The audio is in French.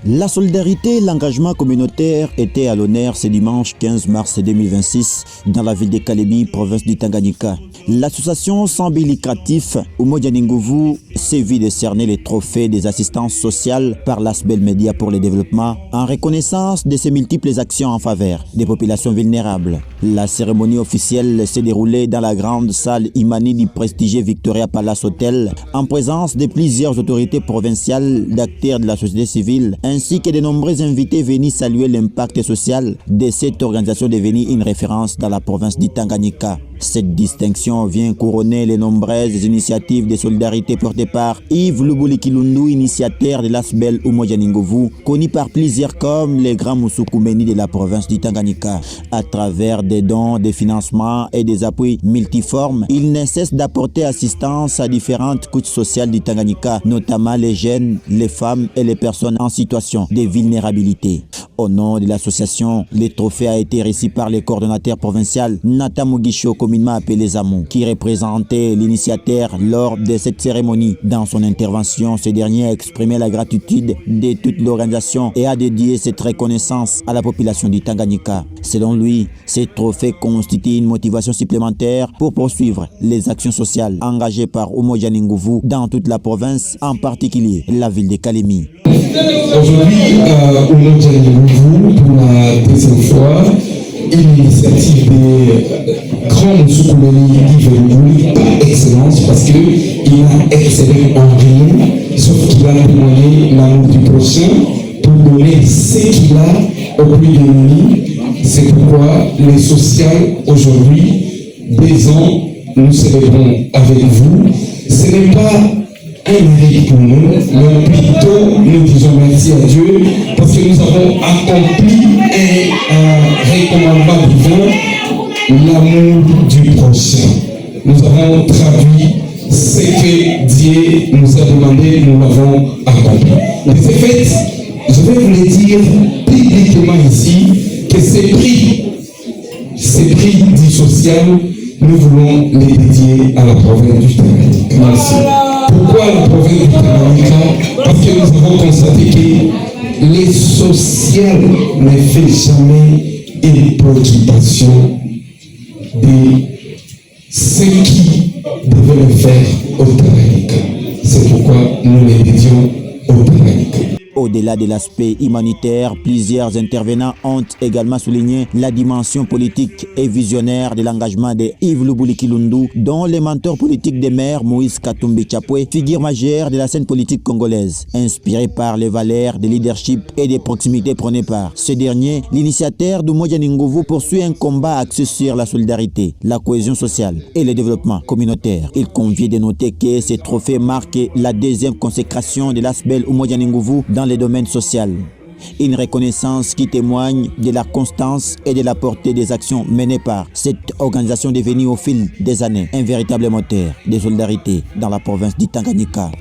La solidarité et l'engagement communautaire étaient à l'honneur ce dimanche 15 mars 2026 dans la ville de Kalemi, province du Tanganyika. L'association sans but lucratif Umoja Nguvu s'est vue décerner les trophées des assistances sociales par l'Asbel Media pour le développement en reconnaissance de ses multiples actions en faveur des populations vulnérables. La cérémonie officielle s'est déroulée dans la grande salle Imani du prestigieux Victoria Palace Hotel en présence de plusieurs autorités provinciales, d'acteurs de la société civile ainsi que de nombreux invités venus saluer l'impact social de cette organisation devenue une référence dans la province du Tanganyika. Cette distinction vient couronner les nombreuses initiatives de solidarité portées par Yves Lubulikilundu, initiateur de l'Asbel Umoja Nguvu, connu par plusieurs comme les grands Musukumeni de la province du Tanganyika. À travers des dons, des financements et des appuis multiformes, il ne cesse d'apporter assistance à différentes couches sociales du Tanganyika, notamment les jeunes, les femmes et les personnes en situation de vulnérabilité. Au nom de l'association, le trophée a été reçu par le coordonnateur provincial Nata Mugisho, communément appelé Zamou, qui représentait l'initiateur lors de cette cérémonie. Dans son intervention, ce dernier a exprimé la gratitude de toute l'organisation et a dédié cette reconnaissance à la population du Tanganyika. Selon lui, ce trophée constitue une motivation supplémentaire pour poursuivre les actions sociales engagées par Umoja Nguvu dans toute la province, en particulier la ville de Kalemi. Aujourd'hui, Umoja Nguvu, pour la deuxième fois, une initiative des grands Musukumeni Yves par excellence, parce qu'il a excellé en rien, sauf qu'il a témoigné l'amour du prochain pour donner ce qu'il a au plus démunis. C'est pourquoi les sociales aujourd'hui, 2 ans, nous célébrons avec vous. Ce n'est pas un mérite pour nous, mais plutôt nous disons merci à Dieu parce que nous avons accompli un recommandement divin, l'amour du prochain. Nous avons traduit ce que Dieu nous a demandé, nous l'avons accompli. De ce fait, je vais vous le dire publiquement ici que ces prix du social, nous voulons les dédier à la province du Tanganyika. Merci. Pourquoi la province du Tanganyika? Parce que nous avons constaté que les social ne fait jamais une préoccupation de ce qui devait le faire au Tanganyika. C'est pourquoi nous les dédions au Tanganyika. Au-delà de l'aspect humanitaire, plusieurs intervenants ont également souligné la dimension politique et visionnaire de l'engagement de Yves Lubulikilundu, dont le mentor politique des maires Moïse Katumbi Chapwe, figure majeure de la scène politique congolaise. Inspiré par les valeurs de leadership et de proximité prônées par ce dernier, l'initiateur d'Umoja Nguvu poursuit un combat axé sur la solidarité, la cohésion sociale et le développement communautaire. Il convient de noter que ce trophée marque la 2e consécration de l'Asbel Umoja Nguvu dans le domaine social. Une reconnaissance qui témoigne de la constance et de la portée des actions menées par cette organisation devenue au fil des années un véritable moteur de solidarité dans la province du Tanganyika.